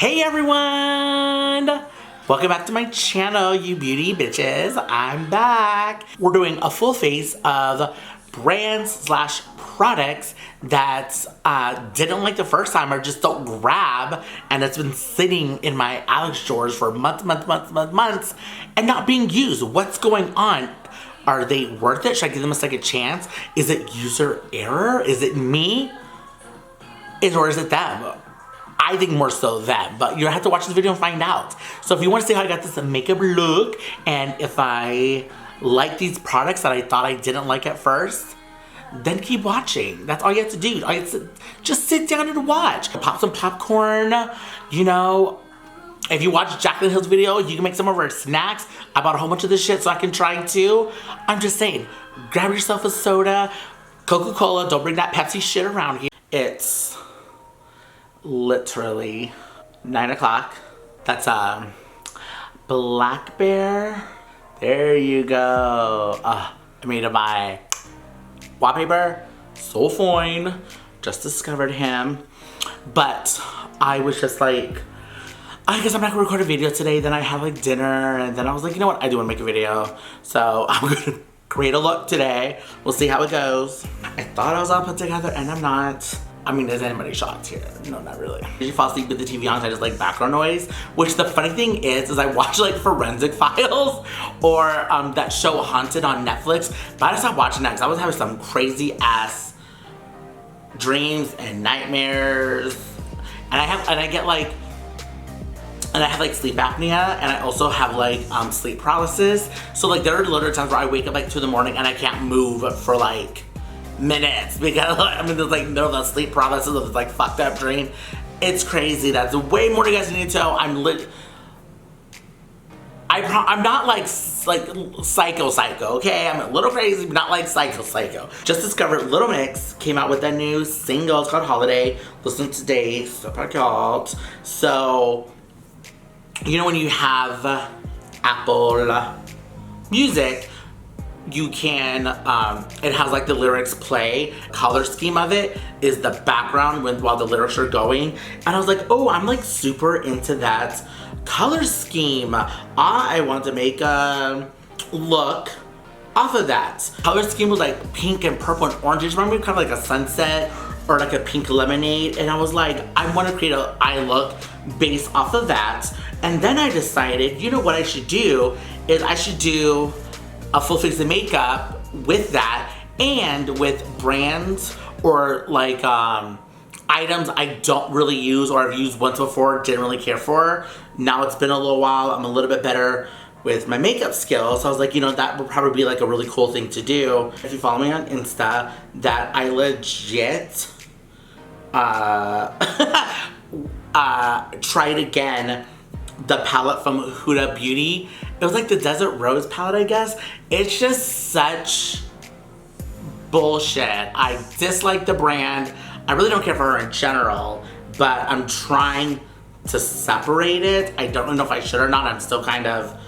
Hey everyone! Welcome back to my channel, you beauty bitches. I'm back. We're doing a full face of brands slash products that didn't like the first time or just don't grab, and it's been sitting in my Alex drawers for months and not being used. What's going on? Are they worth it? Should I give them a second chance? Is it user error? Is it me? Or is it them? I think more so them, but you have to watch this video and find out. So if you want to see how I got this makeup look, and if I like these products that I thought I didn't like at first, then keep watching. That's all you have to do. Just sit down and watch. Pop some popcorn, you know. If you watch Jaclyn Hill's video, you can make some of her snacks. I bought a whole bunch of this shit so I can try too. I'm just saying, grab yourself a soda, Coca-Cola, don't bring that Pepsi shit around here. It's literally 9 o'clock. That's Black Bear. There you go. I made it my wallpaper. So fine. Just discovered him. But I was just like, I guess I'm not gonna record a video today. Then I had like dinner, and then I was like, you know what? I do wanna make a video. So I'm gonna create a look today. We'll see how it goes. I thought I was all put together, and I'm not. I mean, is anybody shocked here? No, not really. I usually fall asleep with the TV on, so I just like background noise. Which the funny thing is I watch like Forensic Files or that show Haunted on Netflix. But I stopped watching that because I was having some crazy ass dreams and nightmares. And I have like sleep apnea, and I also have like sleep paralysis. So like there are literally times where I wake up like 2 in the morning and I can't move for like minutes because there's like the sleep paralysis of this like fucked up dream. It's crazy. That's way more you guys need to know. I'm not like psycho, okay? I'm a little crazy, but not like psycho. Just discovered Little Mix came out with a new single. It's called Holiday. Listen today, so out. So, you know when you have Apple Music, you can, it has like the lyrics play. Color scheme of it is the background while the lyrics are going. And I was like, oh, I'm like super into that color scheme. I want to make a look off of that. Color scheme was like pink and purple and orange. It reminded me kind of like a sunset or like a pink lemonade. And I was like, I want to create an eye look based off of that. And then I decided, you know what I should do is I should do a full face of makeup with that, and with brands or like items I don't really use or I've used once before, didn't really care for. Now it's been a little while, I'm a little bit better with my makeup skills. So I was like, you know, that would probably be like a really cool thing to do. If you follow me on Insta, that I legit tried again the palette from Huda Beauty. It was like the Desert Rose palette, I guess. It's just such bullshit. I dislike the brand. I really don't care for her in general, but I'm trying to separate it. I don't know if I should or not. I'm still kind of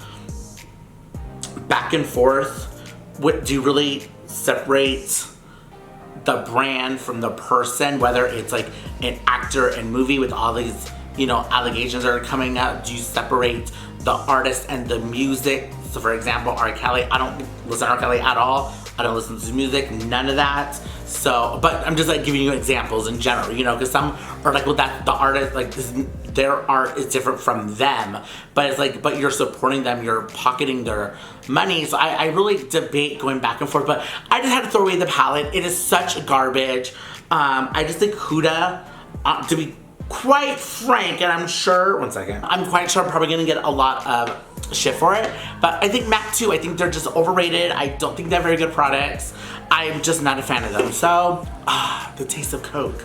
back and forth. Do you really separate the brand from the person, whether it's like an actor and movie with all these, you know, allegations that are coming out? Do you separate the artist and the music? So for example, R. Kelly, I don't listen to R. Kelly at all. I don't listen to his music, none of that. So, but I'm just like giving you examples in general, you know, because some are like, well, that the artist, like their art is different from them. But it's like, but you're supporting them, you're pocketing their money. So I really debate going back and forth, but I just had to throw away the palette. It is such garbage. I just think Huda, to be quite frank, and I'm sure, one second, I'm quite sure I'm probably gonna get a lot of shit for it, but I think MAC too, I think they're just overrated. I don't think they're very good products. I'm just not a fan of them. So, the taste of Coke.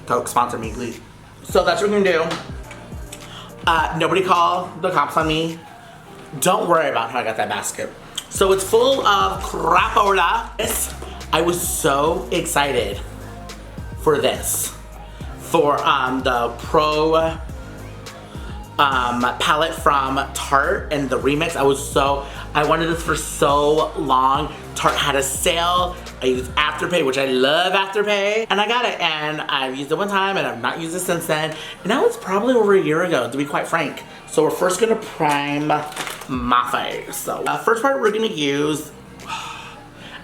Coke, sponsor me, please. So that's what we're gonna do. Nobody call the cops on me. Don't worry about how I got that basket. So it's full of crapola. I was so excited for this. For the Pro palette from Tarte and the remix. I wanted this for so long. Tarte had a sale. I use Afterpay, which I love Afterpay. And I got it, and I've used it one time, and I've not used it since then. And that was probably over a year ago, to be quite frank. So we're first gonna prime my face. So first part we're gonna use,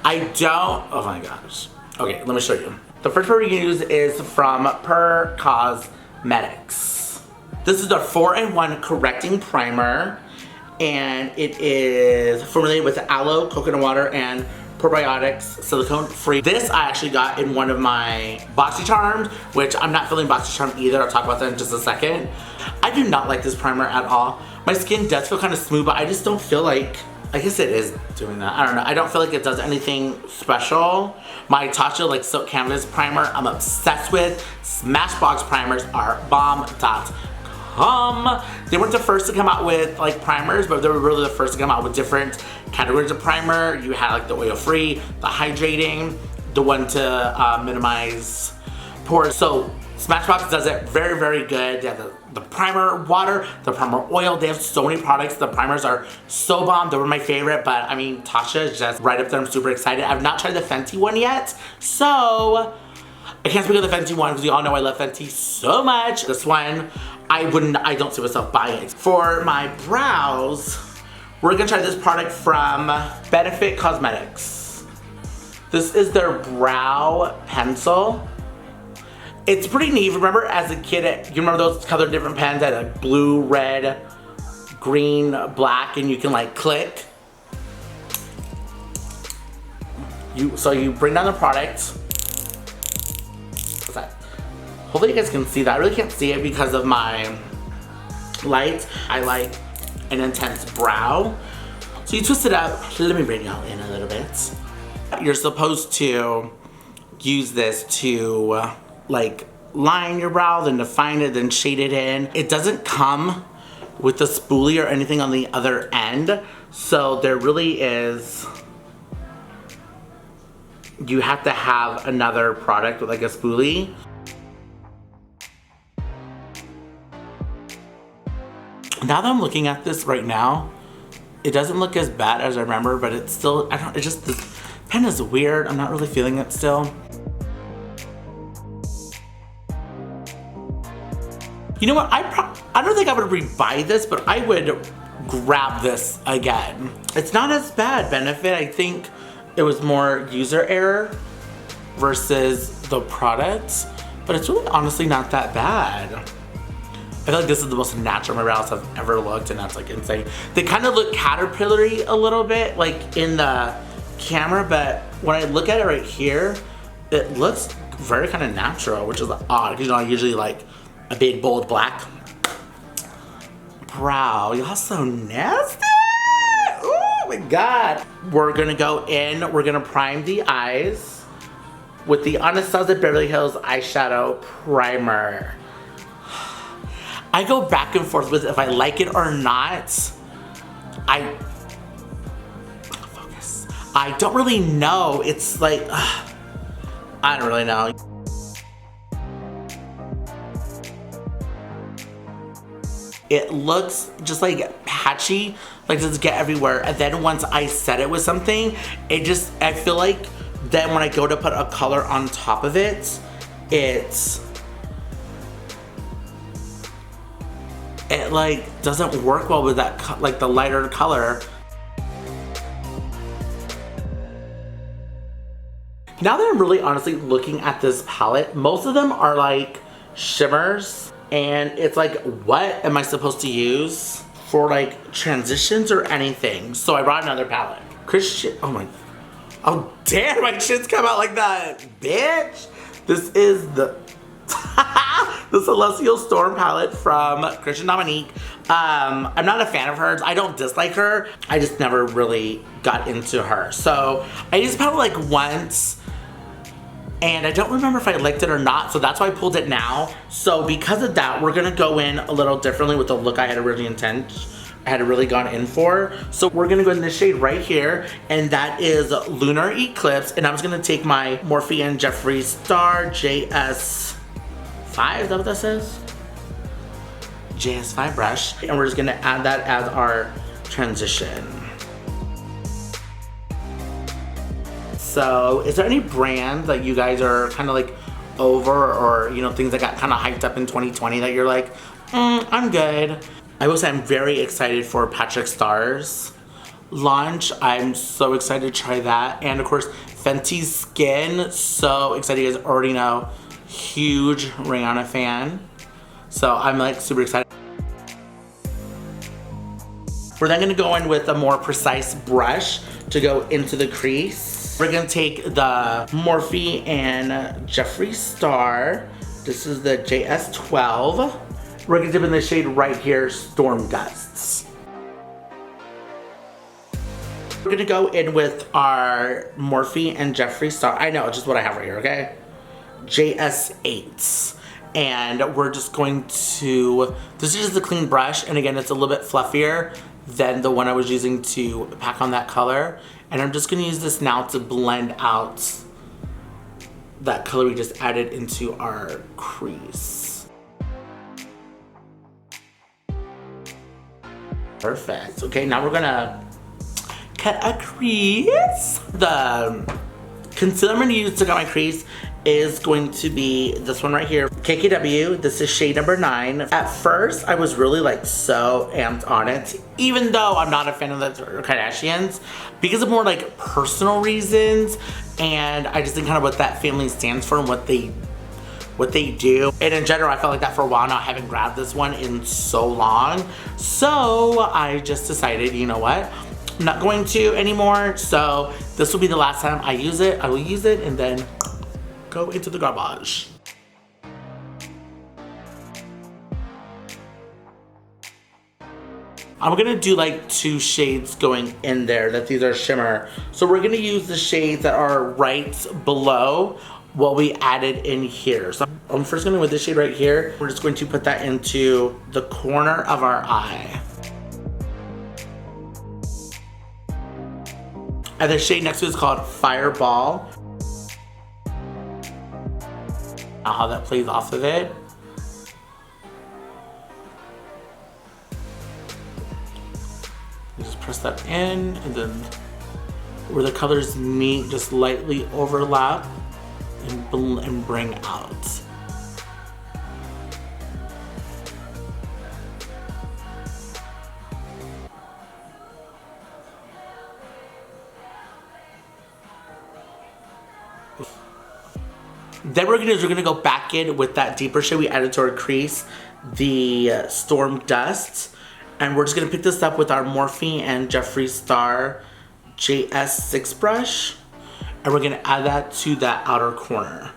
oh my gosh. Okay, let me show you. The first part we're gonna use is from Per Cosmetics. This is the 4-in-1 correcting primer, and it is formulated with aloe, coconut water, and probiotics, silicone free. This I actually got in one of my BoxyCharms, which I'm not feeling BoxyCharm either. I'll talk about that in just a second. I do not like this primer at all. My skin does feel kind of smooth, but I just don't feel like, I guess it is doing that. I don't know. I don't feel like it does anything special. My Tatcha like Silk Canvas primer, I'm obsessed with. Smashbox primers are bomb.com. They weren't the first to come out with like primers, but they were really the first to come out with different categories of primer. You had like the oil-free, the hydrating, the one to minimize pores. So Smashbox does it very, very good. They have the primer water, the primer oil. They have so many products. The primers are so bomb. They were my favorite, but I mean, Tatcha is just right up there. I'm super excited. I've not tried the Fenty one yet, so I can't speak of the Fenty one because you all know I love Fenty so much. This one, I don't see myself buying it. For my brows, we're gonna try this product from Benefit Cosmetics. This is their brow pencil. It's pretty neat. Remember as a kid, you remember those colored different pens that like blue, red, green, black, and you can like click? So you bring down the product. What's that? Hopefully you guys can see that. I really can't see it because of my light. I like an intense brow. So you twist it up. Let me bring y'all in a little bit. You're supposed to use this to like line your brow, then define it, then shade it in. It doesn't come with a spoolie or anything on the other end. So there really is, you have to have another product with like a spoolie. Now that I'm looking at this right now, it doesn't look as bad as I remember, but it's still, this pen is weird. I'm not really feeling it still. You know what, I don't think I would rebuy this, but I would grab this again. It's not as bad, Benefit. I think it was more user error versus the product, but it's really honestly not that bad. I feel like this is the most natural my brows I've ever looked, and that's like insane. They kind of look caterpillar-y a little bit, like in the camera, but when I look at it right here, it looks very kind of natural, which is odd, because you know I usually like a big bold black brow. Y'all so nasty. Oh my god. We're gonna go in, we're gonna prime the eyes with the Anastasia Beverly Hills eyeshadow primer. I go back and forth with if I like it or not. I don't really know. It's like, I don't really know. It looks just like patchy, like does get everywhere. And then once I set it with something, I feel like then when I go to put a color on top of it, it like doesn't work well with that, like the lighter color. Now that I'm really honestly looking at this palette, most of them are like shimmers. And it's like, what am I supposed to use for like transitions or anything? So I brought another palette. Oh damn, my shit's come out like that, bitch. This is the the Celestial Storm palette from Christian Dominique. I'm not a fan of hers. I don't dislike her. I just never really got into her. So I used the palette like once, and I don't remember if I liked it or not, so that's why I pulled it now. So because of that, we're gonna go in a little differently with the look I had really gone in for. So we're gonna go in this shade right here, and that is Lunar Eclipse, and I'm just gonna take my Morphe and Jeffree Star JS5, is that what that says? JS5 brush, and we're just gonna add that as our transition. So is there any brand that you guys are kind of like over, or you know, things that got kind of hyped up in 2020 that you're like, I'm good? I will say I'm very excited for Patrick Starr's launch. I'm so excited to try that. And of course, Fenty's Skin. So excited. You guys already know, huge Rihanna fan. So I'm like super excited. We're then gonna go in with a more precise brush to go into the crease. We're gonna take the Morphe and Jeffree Star. This is the JS12. We're gonna dip in the shade right here, Storm Gusts. We're gonna go in with our Morphe and Jeffree Star. I know, it's just what I have right here, okay? JS8s. And we're just going to, this is just a clean brush, and again, it's a little bit fluffier than the one I was using to pack on that color. And I'm just gonna use this now to blend out that color we just added into our crease. Perfect. Okay, now we're gonna cut a crease. The concealer I'm gonna use to cut my crease is going to be this one right here, KKW. This is shade number 9. At first, I was really like so amped on it, even though I'm not a fan of the Kardashians, because of more like personal reasons, and I just think kind of what that family stands for and what they do. And in general, I felt like that for a while now. I haven't grabbed this one in so long. So I just decided, you know what? I'm not going to anymore. So this will be the last time I use it. I will use it and then go into the garbage. I'm gonna do like 2 shades going in there, that these are shimmer. So we're gonna use the shades that are right below what we added in here. So I'm first gonna go with this shade right here. We're just going to put that into the corner of our eye. And the shade next to it is called Fireball. How that plays off of it. You just press that in, and then where the colors meet, just lightly overlap and bring out. Then what we're gonna do is we're gonna go back in with that deeper shade we added to our crease, the Storm Dust. And we're just gonna pick this up with our Morphe and Jeffree Star JS6 brush. And we're gonna add that to that outer corner.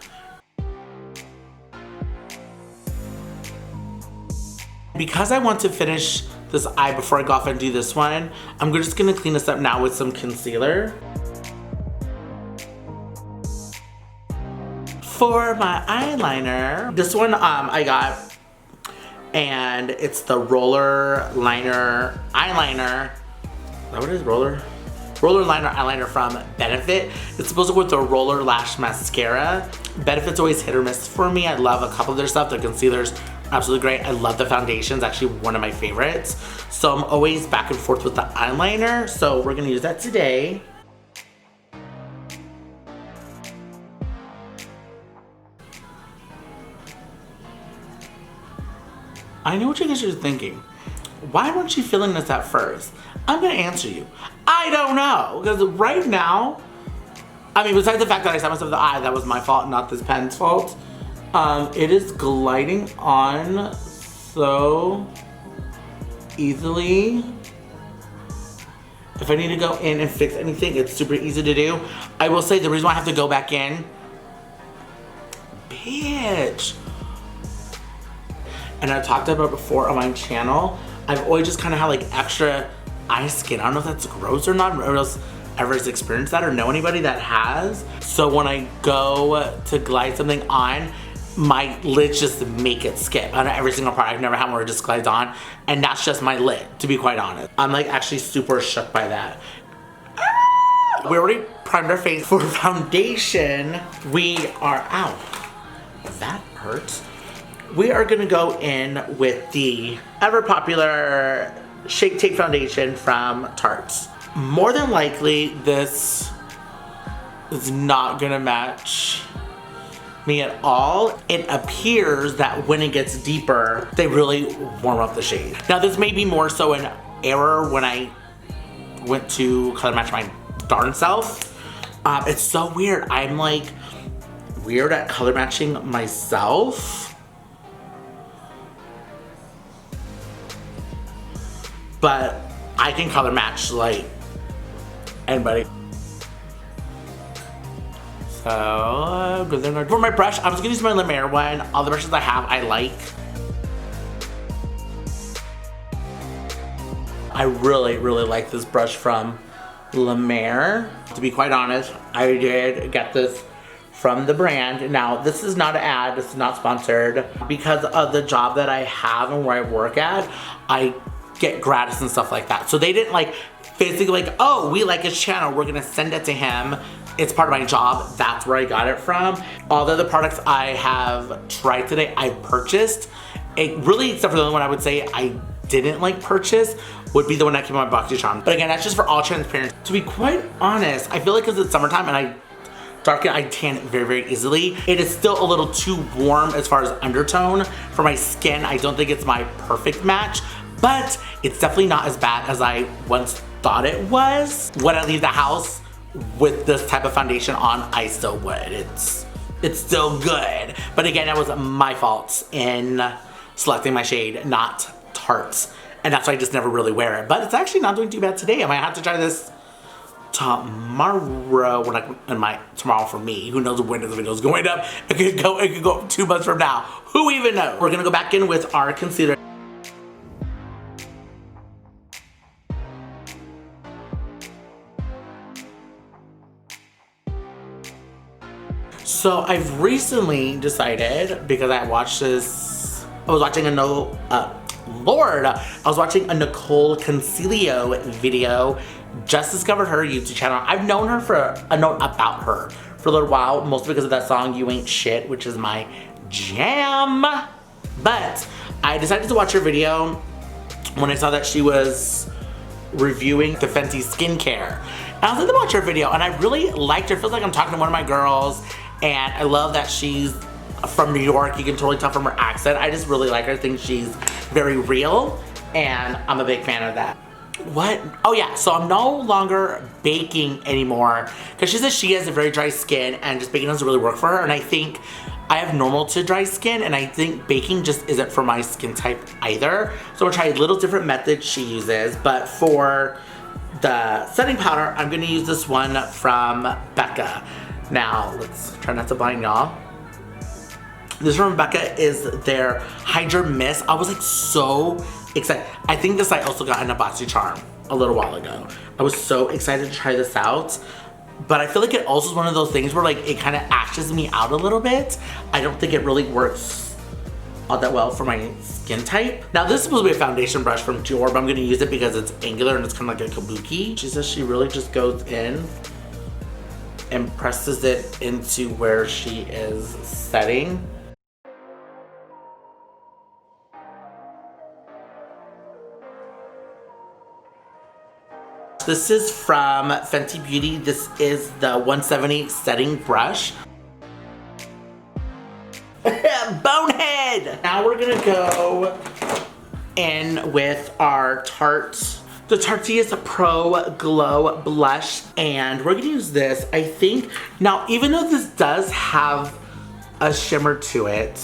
Because I want to finish this eye before I go off and do this one, I'm just gonna clean this up now with some concealer. For my eyeliner, this one I got, and it's the Roller Liner Eyeliner. Is that what it is? Roller Liner Eyeliner from Benefit. It's supposed to go with the Roller Lash Mascara. Benefit's always hit or miss for me. I love a couple of their stuff. The concealer's absolutely great. I love the foundation's actually one of my favorites. So I'm always back and forth with the eyeliner. So we're gonna use that today. I know what you guys are thinking. Why weren't you feeling this at first? I'm gonna answer you. I don't know, because right now, I mean, besides the fact that I set myself in the eye, that was my fault, not this pen's fault. It is gliding on so easily. If I need to go in and fix anything, it's super easy to do. I will say the reason why I have to go back in, bitch. And I've talked about it before on my channel, I've always just kind of had like extra eye skin. I don't know if that's gross or not, or else ever has experienced that or know anybody that has. So when I go to glide something on, my lids just make it skip on every single part. I've never had one where it just glides on, and that's just my lid, to be quite honest. I'm like actually super shook by that. We already primed our face. For foundation, we are, ow, that hurts. We are gonna go in with the ever popular Shake Tape Foundation from Tarte. More than likely, this is not gonna match me at all. It appears that when it gets deeper, they really warm up the shade. Now this may be more so an error when I went to color match my darn self. It's so weird. I'm like weird at color matching myself. But I can color match like anybody. So, good thing. For my brush, I'm just gonna use my La Mer one. All the brushes I have, I like. I really, really like this brush from La Mer. To be quite honest, I did get this from the brand. Now, this is not an ad, this is not sponsored. Because of the job that I have and where I work at, I get gratis and stuff like that. So they didn't like physically like, oh, we like his channel, we're gonna send it to him. It's part of my job, that's where I got it from. All the other products I have tried today, I purchased. It really, except for the only one I would say I didn't like purchase, would be the one that came on my Beauty. But again, that's just for all transparency. To be quite honest, I feel like because it's summertime and I tan very, very easily. It is still a little too warm as far as undertone for my skin. I don't think it's my perfect match, but it's definitely not as bad as I once thought it was. When I leave the house with this type of foundation on, I still would. It's still good. But again, that was my fault in selecting my shade, not Tarte's. And that's why I just never really wear it. But it's actually not doing too bad today. I might have to try this tomorrow, tomorrow for me. Who knows when this video is going up? It could go 2 months from now. Who even knows? We're gonna go back in with our concealer. So I've recently decided, because I watched this, I was watching a Nicole Concilio video. Just discovered her YouTube channel. I've known about her for a little while, mostly because of that song You Ain't Shit, which is my jam. But I decided to watch her video when I saw that she was reviewing the Fenty skincare. And I was able to watch her video and I really liked her. It feels like I'm talking to one of my girls, and I love that she's from New York. You can totally tell from her accent. I just really like her. I think she's very real and I'm a big fan of that. What? Oh yeah, so I'm no longer baking anymore because she says she has a very dry skin and just baking doesn't really work for her, and I think I have normal to dry skin and I think baking just isn't for my skin type either. So I'm gonna try a little different method she uses, but for the setting powder, I'm gonna use this one from Becca. Now, let's try not to blind y'all. This from Becca is their Hydra Mist. I was like so excited. I think this I also got in a BoxyCharm a little while ago. I was so excited to try this out. But I feel like it also is one of those things where like it kind of ashes me out a little bit. I don't think it really works all that well for my skin type. Now this is supposed to be a foundation brush from Dior, but I'm gonna use it because it's angular and it's kind of like a kabuki. She says she really just goes in and presses it into where she is setting. This is from Fenty Beauty. This is the 170 setting brush. Bonehead! Now we're gonna go in with our Tarte, the Tarte's Pro Glow Blush, and we're gonna use this, I think. Now, even though this does have a shimmer to it,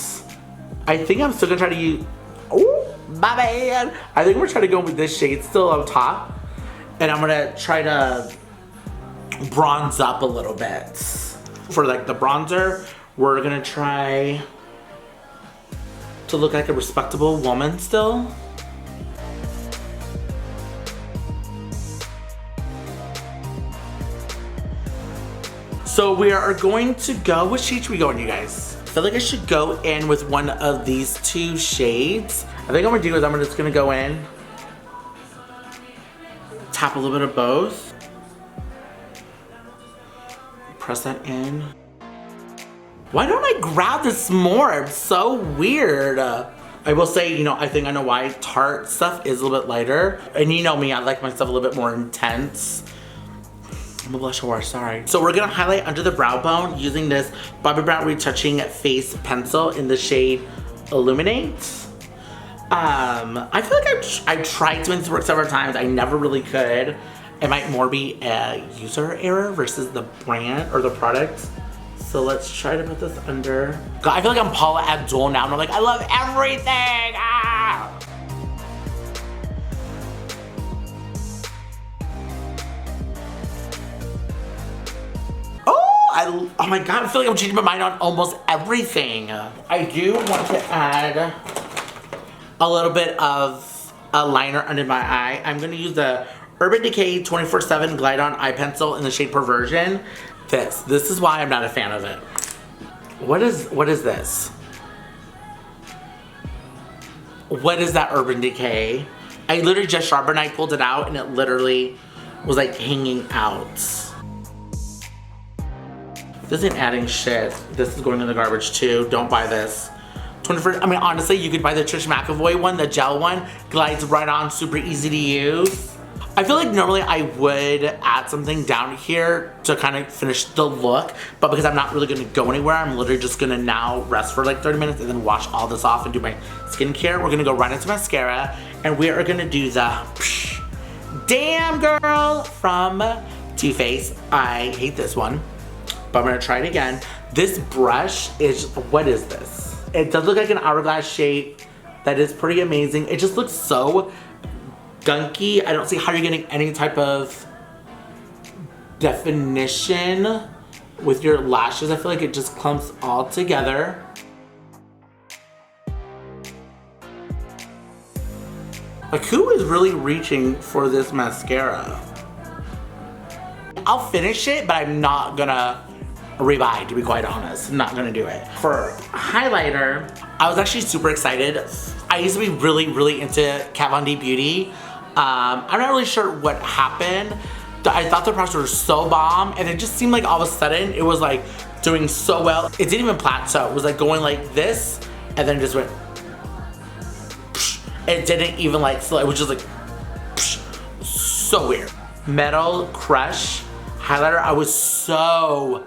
I think I'm still gonna try to use, oh, my bad. I think we're trying to go with this shade still on top. And I'm gonna try to bronze up a little bit. For like the bronzer, we're gonna try to look like a respectable woman still. So we are going to go, which shade should we go in, you guys? I feel like I should go in with one of these two shades. I think what I'm gonna do is I'm just gonna go in, tap a little bit of both. Press that in. Why don't I grab this more? It's so weird. I will say, you know, I think I know why Tarte stuff is a little bit lighter. And you know me, I like my stuff a little bit more intense. I'm a blush whore, sorry. So we're gonna highlight under the brow bone using this Bobbi Brown Retouching Face Pencil in the shade Illuminate. I feel like I've tried to make this work several times. I never really could. It might more be a user error versus the brand or the product. So let's try to put this under. God, I feel like I'm Paula Abdul now and I'm like, I love everything! Ah! Oh my God, I feel like I'm changing my mind on almost everything. I do want to add a little bit of a liner under my eye. I'm gonna use the Urban Decay 24/7 Glide On Eye Pencil in the shade Perversion. This is why I'm not a fan of it. What is this? What is that Urban Decay? I literally just sharpened, I pulled it out and it literally was like hanging out. This isn't adding shit. This is going in the garbage too. Don't buy this. 21st, I mean, honestly, you could buy the Trish McEvoy one, the gel one. Glides right on, super easy to use. I feel like normally I would add something down here to kind of finish the look, but because I'm not really gonna go anywhere, I'm literally just gonna now rest for like 30 minutes and then wash all this off and do my skincare. We're gonna go right into mascara and we are gonna do the Damn Girl from Too Faced. I hate this one, but I'm gonna try it again. This brush is, what is this? It does look like an hourglass shape. That is pretty amazing. It just looks so gunky. I don't see how you're getting any type of definition with your lashes. I feel like it just clumps all together. Like, who is really reaching for this mascara? I'll finish it, but I'm not gonna rebuy, to be quite honest. I'm not gonna do it. For highlighter, I was actually super excited. I used to be really into Kat Von D Beauty. I'm not really sure what happened. I thought the products were so bomb and it just seemed like all of a sudden it was like doing so well. It didn't even plateau. It was like going like this and then just went. It didn't even like, so it was just like so weird. Metal Crush highlighter. I was so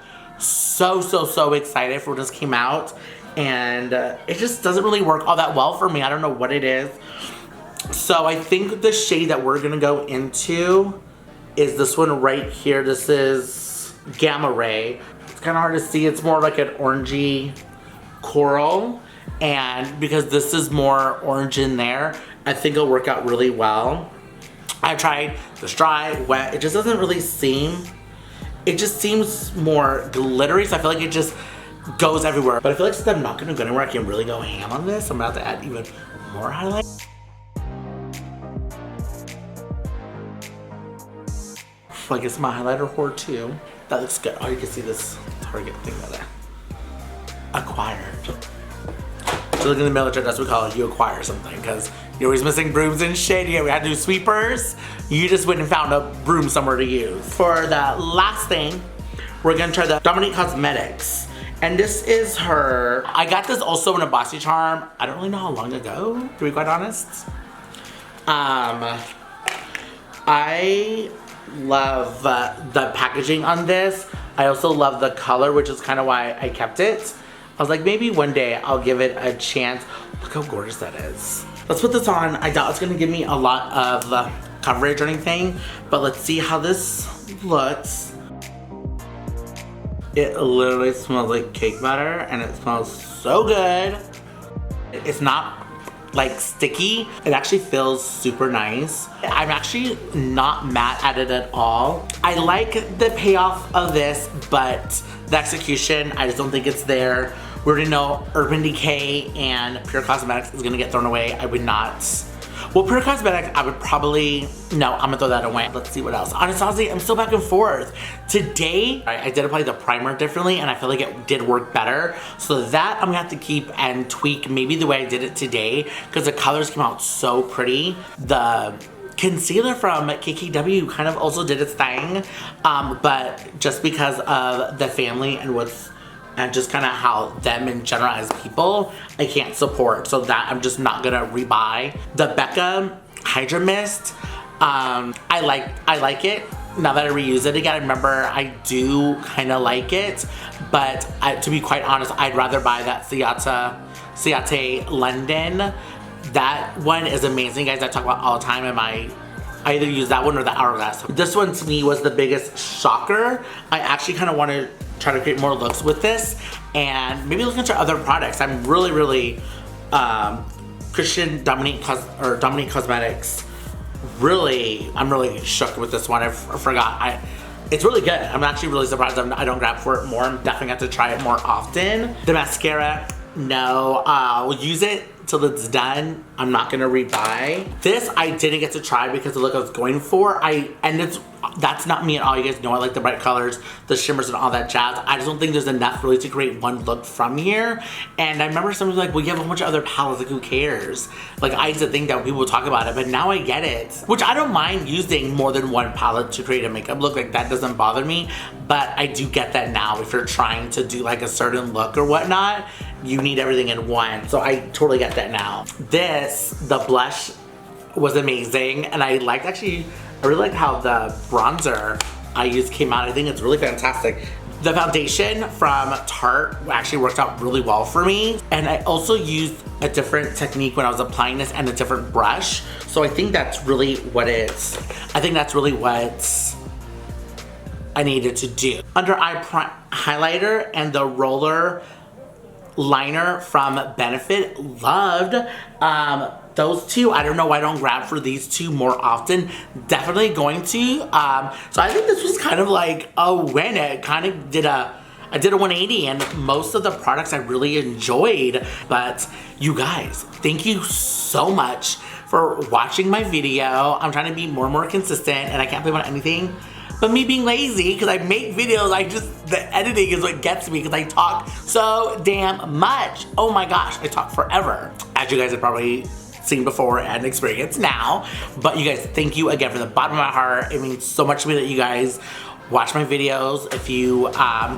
excited for what just came out and it just doesn't really work all that well for me. I don't know what it is. So I think the shade that we're gonna go into is this one right here. This is Gamma Ray. It's kind of hard to see. It's more like an orangey coral, and because this is more orange in there, I think it'll work out really well. I tried this dry, wet. It just doesn't really seem. It just seems more glittery, so I feel like it just goes everywhere. But I feel like since I'm not gonna go anywhere, I can really go ham on this. I'm about to add even more highlight. I guess my highlighter whore too. That looks good. Oh, you can see this Target thing that I acquired. So look in the military, that's what we call it. You acquire something because you're always missing brooms and shit. Yeah, we had to do sweepers. You just went and found a broom somewhere to use. For the last thing, we're gonna try the Dominique Cosmetics. And this is her. I got this also in a Bossy Charm. I don't really know how long ago, to be quite honest. I love the packaging on this. I also love the color, which is kind of why I kept it. I was like, maybe one day I'll give it a chance. Look how gorgeous that is. Let's put this on. I doubt it's gonna give me a lot of coverage or anything, but let's see how this looks. It literally smells like cake batter and it smells so good. It's not like sticky. It actually feels super nice. I'm actually not mad at it at all. I like the payoff of this, but the execution, I just don't think it's there. We already know Urban Decay and Pure Cosmetics is gonna get thrown away. I would not. Well, Pure Cosmetics, I would probably, no, I'm gonna throw that away. Let's see what else. Anastasia, I'm still back and forth. Today, I did apply the primer differently and I feel like it did work better. So that I'm gonna have to keep and tweak maybe the way I did it today because the colors came out so pretty. The concealer from KKW kind of also did its thing, but just because of the family and what's and just kind of how them in general as people, I can't support. So that I'm just not gonna rebuy. The Becca Hydra Mist, I like it. now that I reuse it again, I remember I do kind of like it, but to be quite honest, I'd rather buy that Ciate London. That one is amazing, guys. I talk about all the time, and I either use that one or the Hourglass. This one to me was the biggest shocker. I actually kind of want to try to create more looks with this and maybe look into other products. I'm really Christian Dominique Cosmetics. I'm really shook with this one. I forgot. It's really good. I'm actually really surprised I don't grab for it more. I'm definitely going to have to try it more often. The mascara, no. I'll use it till it's done. I'm not gonna rebuy. This I didn't get to try because the look I was going for. That's not me at all. You guys know I like the bright colors, the shimmers and all that jazz. I just don't think there's enough really to create one look from here. And I remember someone was like, well, you have a whole bunch of other palettes, like who cares? Like I used to think that people would talk about it, but now I get it. Which I don't mind using more than one palette to create a makeup look. Like that doesn't bother me, but I do get that now. If you're trying to do like a certain look or whatnot, you need everything in one. So I totally get that now. The blush was amazing, and I really liked how the bronzer I used came out. I think it's really fantastic. The foundation from Tarte actually worked out really well for me, and I also used a different technique when I was applying this and a different brush. So I think that's really what I needed to do. Under eye highlighter and the roller liner from Benefit, loved those two. I don't know why I don't grab for these two more often. Definitely going to. So I think this was kind of like a win. It kind of I did a 180, and most of the products I really enjoyed. But you guys, thank you so much for watching my video. I'm trying to be more and more consistent, and I can't blame on anything but me being lazy, because I make videos, the editing is what gets me, because I talk so damn much. Oh my gosh, I talk forever. As you guys have probably seen before and experienced now. But you guys, thank you again from the bottom of my heart. It means so much to me that you guys watch my videos. If you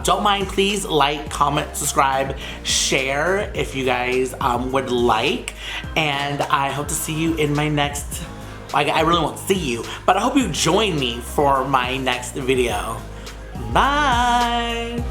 don't mind, please like, comment, subscribe, share if you guys would like. And I hope to see you in my next, I really won't see you, but I hope you join me for my next video. Bye!